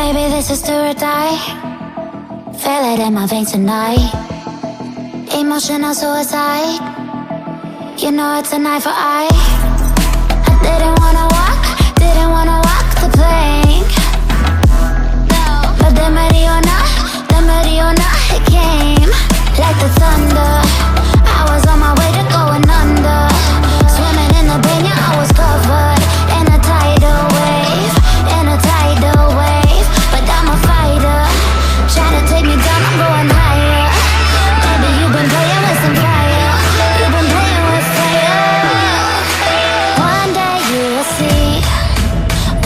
Baby, this is do or die. Feel it in my veins tonight. Emotional suicide. You know it's an eye for eye. I didn't wanna walk the plank. But the Mariona, it came like the thunder. I was on my way to going under. Swimming in the banya, I was covered in a tidal wave, But I'm a fighter, try to take me down, I'm going higher. Baby, you've been playing with some fire. You've been playing with fire. One day you will see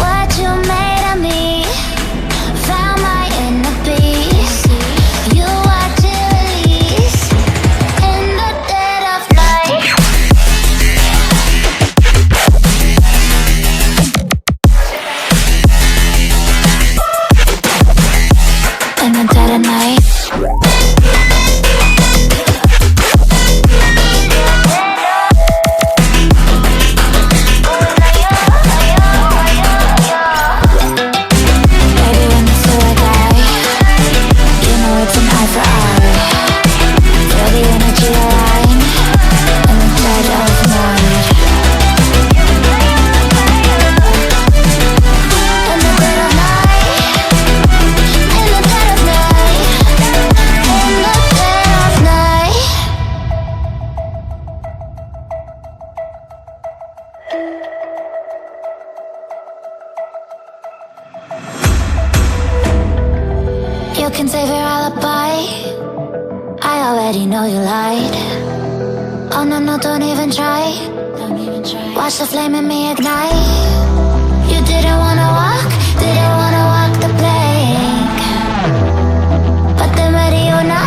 what you made of me. Found my inner peace. You watch it release in the dead of night. In the dead of night. Baby, when it's do or die, you know it's an eye for eye. Feel the energy align in the dead of night. In the dead of night. In the dead of night. In the dead of night. You can save your alibi. I already know you lied. Oh no, no, don't even try. Watch the flame in me ignite. You didn't wanna walk the plank. But the Mariona,